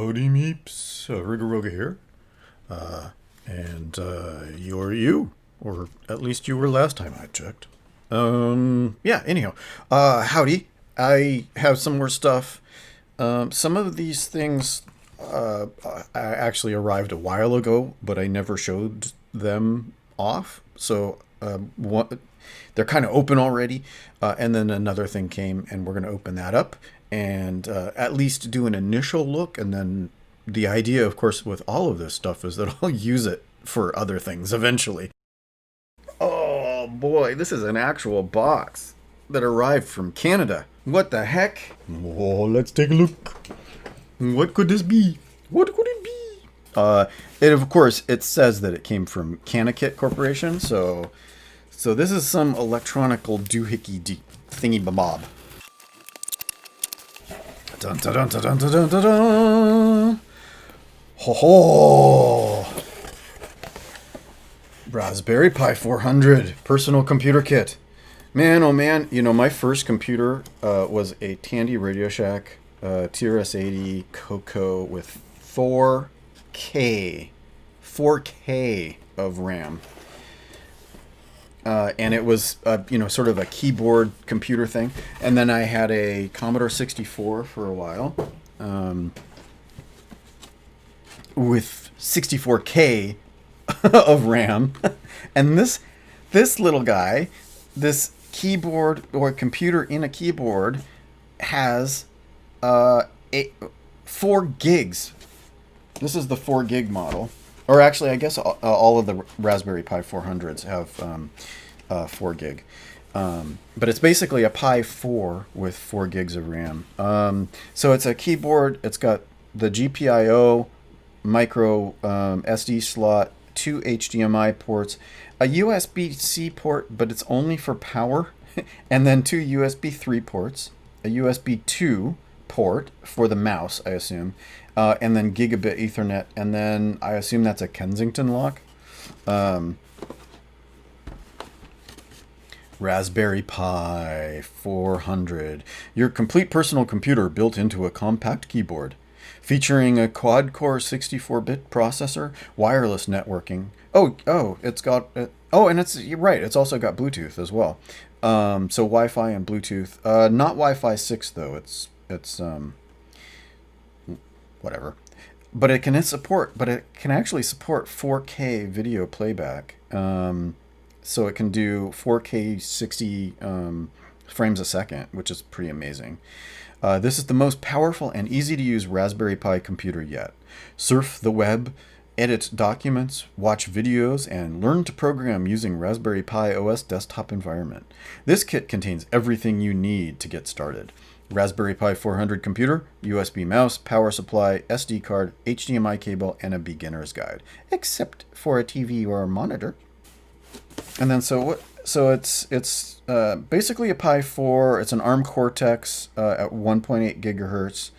Howdy meeps, Rigaroga here. And you're you. Or at least you were last time I checked. Yeah, anyhow. Howdy. I have some more stuff. Some of these things I actually arrived a while ago, but I never showed them off. So they're kind of open already. And then another thing came, and we're going to open that up and at least do an initial look. And then the idea, of course, with all of this stuff is that I'll use it for other things eventually. Oh boy, this is an actual box that arrived from Canada. What the heck? Oh, let's take a look. What could this be? What could it be? It of course it says that it came from Canakit Corporation, so this is some electronical doohickey thingy bob. Dun dun dun dun dun dun dun dun. Ho ho! Raspberry Pi 400 personal computer kit. Man, oh man, you know, my first computer was a Tandy Radio Shack TRS-80 Coco with 4K of RAM. And it was, sort of a keyboard computer thing. And then I had a Commodore 64 for a while with 64K of RAM. And this little guy, this keyboard or computer in a keyboard has 4 gigs. This is the 4 gig model. Or actually, I guess all of the Raspberry Pi 400s have 4 gig. But it's basically a Pi 4 with 4 gigs of RAM. So it's a keyboard. It's got the GPIO micro SD slot, 2 HDMI ports, a USB-C port, but it's only for power, and then 2 USB 3 ports, a USB 2 port for the mouse, I assume, and then gigabit Ethernet, and then I assume that's a Kensington lock. Raspberry Pi 400, your complete personal computer built into a compact keyboard. Featuring a quad-core 64-bit processor, wireless networking. It's got... and you're right, it's also got Bluetooth as well. So Wi-Fi and Bluetooth. Not Wi-Fi 6, though. It's whatever. But it can actually support 4K video playback. So it can do 4K 60 frames a second, which is pretty amazing. This is the most powerful and easy to use Raspberry Pi computer yet. Surf the web, edit documents, watch videos, and learn to program using Raspberry Pi OS desktop environment. This kit contains everything you need to get started. Raspberry Pi 400 computer, USB mouse, power supply, SD card, HDMI cable, and a beginner's guide. Except for a TV or a monitor. And then So it's basically a Pi 4. It's an ARM Cortex at 1.8 gigahertz,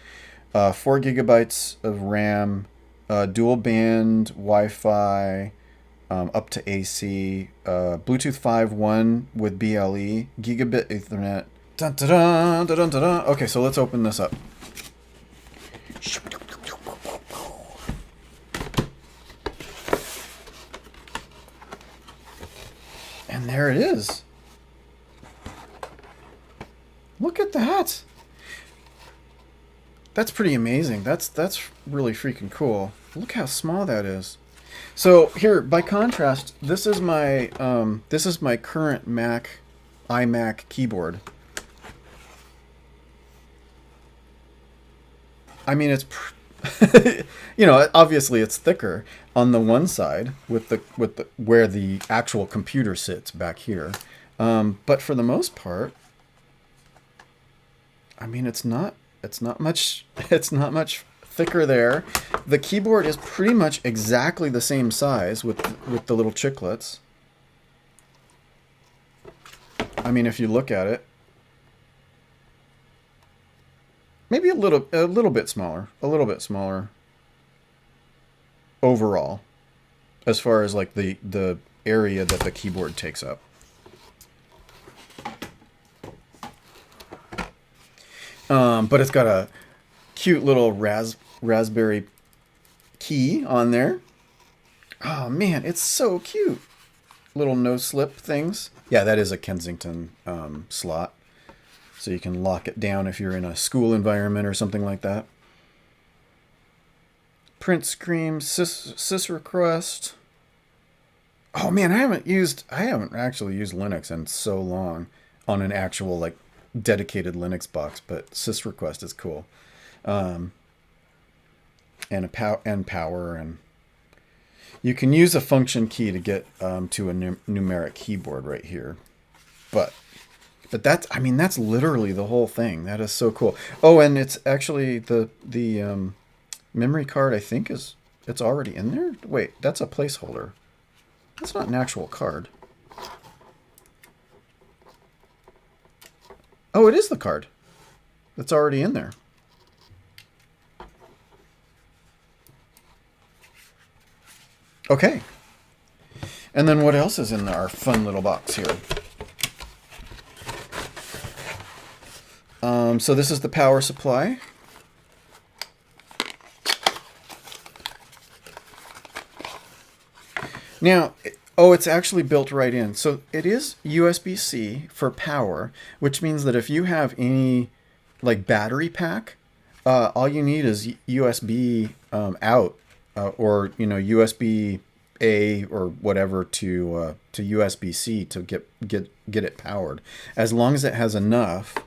4 gigabytes of RAM, dual band Wi-Fi, up to AC, Bluetooth 5.1 with BLE, gigabit Ethernet. Dun, dun, dun, dun, dun, dun. Okay, so let's open this up. And there it is. Look at that. That's pretty amazing. That's really freaking cool. Look how small that is. So here, by contrast, this is my current iMac keyboard. I mean, it's obviously it's thicker on the one side with the where the actual computer sits back here, but for the most part, I mean, it's not much thicker there. The keyboard is pretty much exactly the same size with the little chiclets. I mean, if you look at it, maybe a little bit smaller overall, as far as like the area that the keyboard takes up. But it's got a cute little Raspberry key on there. Oh man, it's so cute. Little no slip things. Yeah, that is a Kensington slot. So you can lock it down if you're in a school environment or something like that. Print screen, sys request. Oh man, I haven't actually used Linux in so long on an actual like dedicated Linux box, but sys request is cool. And power, and you can use a function key to get to a numeric keyboard right here. But that's literally the whole thing. That is so cool. Oh, and it's actually the memory card, I think it's already in there. Wait, that's a placeholder. That's not an actual card. Oh, it is the card. That's already in there. Okay. And then what else is in our fun little box here? So this is the power supply. Now, it's actually built right in. So it is USB-C for power, which means that if you have any like battery pack, all you need is USB out or USB A or whatever to USB-C to get it powered. As long as it has enough.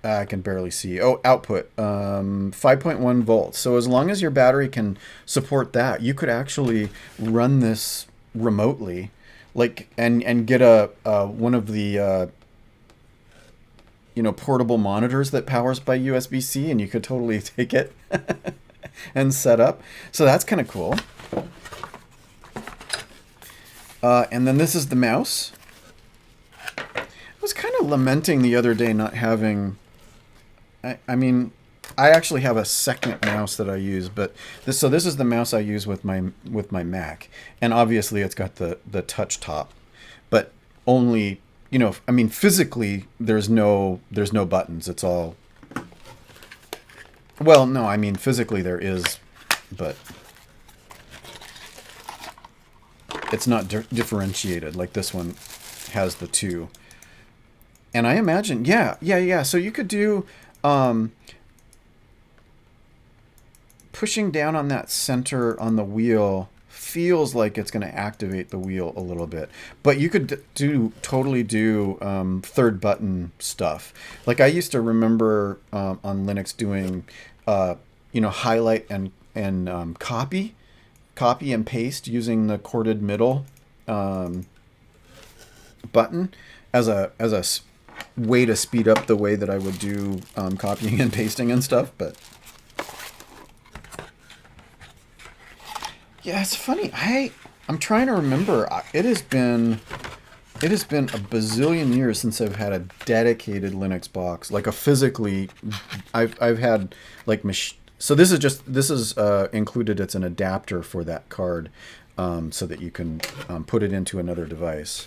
I can barely see. Oh, output, 5.1 volts. So as long as your battery can support that, you could actually run this remotely, like and get a one of the portable monitors that powers by USB-C, and you could totally take it and set up. So that's kind of cool. And then this is the mouse. I was kind of lamenting the other day not having. I mean, I actually have a second mouse that I use, but this is the mouse I use with my Mac, and obviously it's got the touch top, but only physically there's no buttons. It's all. Well, no, I mean physically there is, but it's not differentiated like this one has the two. And I imagine, yeah. So you could do. Pushing down on that center on the wheel feels like it's going to activate the wheel a little bit, but you could totally do third button stuff. Like I used to remember on Linux doing highlight and copy and paste using the corded middle button as a way to speed up the way that I would do copying and pasting and stuff. But yeah, it's funny. I'm trying to remember. It has been a bazillion years since I've had a dedicated Linux box, like a physically. I've had like so this is included. It's an adapter for that card, so that you can put it into another device.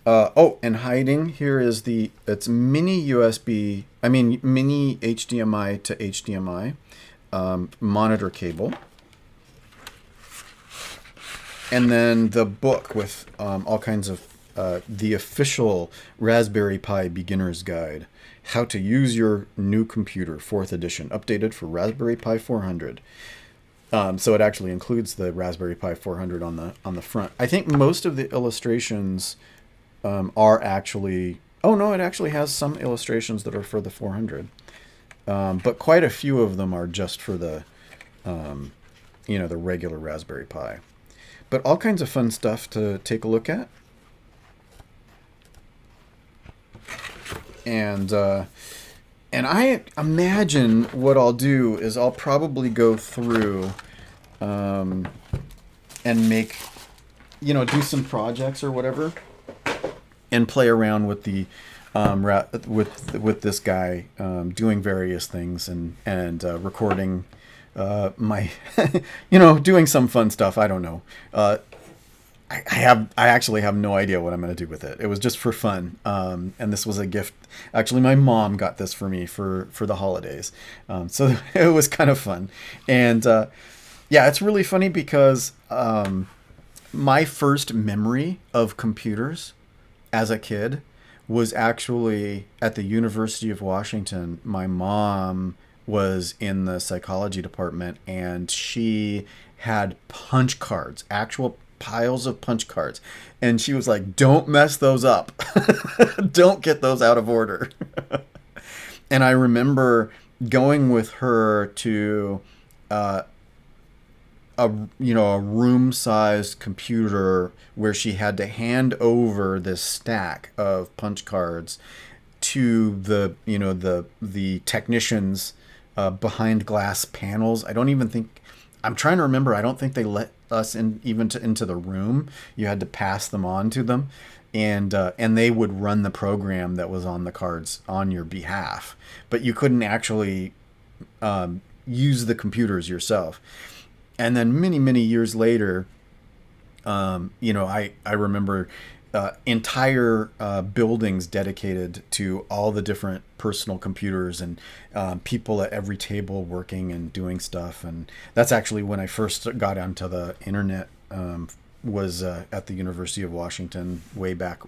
And hiding here is it's mini USB. I mean mini HDMI to HDMI monitor cable, and then the book with all kinds of the official Raspberry Pi Beginner's Guide: How to Use Your New Computer, 4th edition, updated for Raspberry Pi 400. So it actually includes the Raspberry Pi 400 on the front. I think most of the illustrations are actually. Oh no, it actually has some illustrations that are for the 400, but quite a few of them are just for the the regular Raspberry Pi. But all kinds of fun stuff to take a look at. And I imagine what I'll do is I'll probably go through and make, do some projects or whatever, and play around with the with this guy doing various things and recording my doing some fun stuff. I don't know. I actually have no idea what I'm going to do with it. It was just for fun. And this was a gift. Actually, my mom got this for me for the holidays. So it was kind of fun. And yeah, it's really funny because my first memory of computers as a kid was actually at the University of Washington. My mom was in the psychology department, and she had punch cards, actual piles of punch cards. And she was like, don't mess those up. Don't get those out of order. And I remember going with her to a room-sized computer where she had to hand over this stack of punch cards to the technicians behind glass panels. I don't even think I'm trying to remember. I don't think they let us in even into the room. You had to pass them on to them, and they would run the program that was on the cards on your behalf, but you couldn't actually use the computers yourself. And then many years later, I remember entire buildings dedicated to all the different personal computers and people at every table working and doing stuff. And that's actually when I first got onto the internet. Was at the University of Washington way back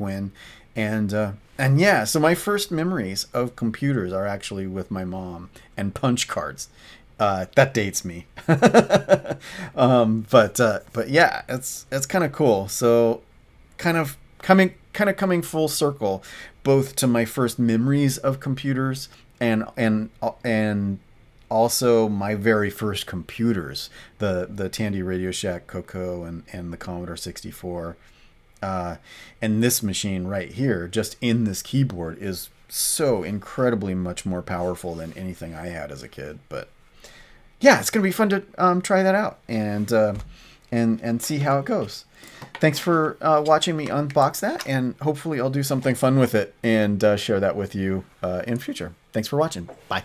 when. And yeah, so my first memories of computers are actually with my mom and punch cards. That dates me. But yeah, it's kind of cool. So kind of coming full circle, both to my first memories of computers and also my very first computers, the Tandy Radio Shack Coco and the Commodore 64. And this machine right here, just in this keyboard, is so incredibly much more powerful than anything I had as a kid. But yeah, it's gonna be fun to try that out and see how it goes. Thanks for watching me unbox that, and hopefully I'll do something fun with it and share that with you in future. Thanks for watching. Bye.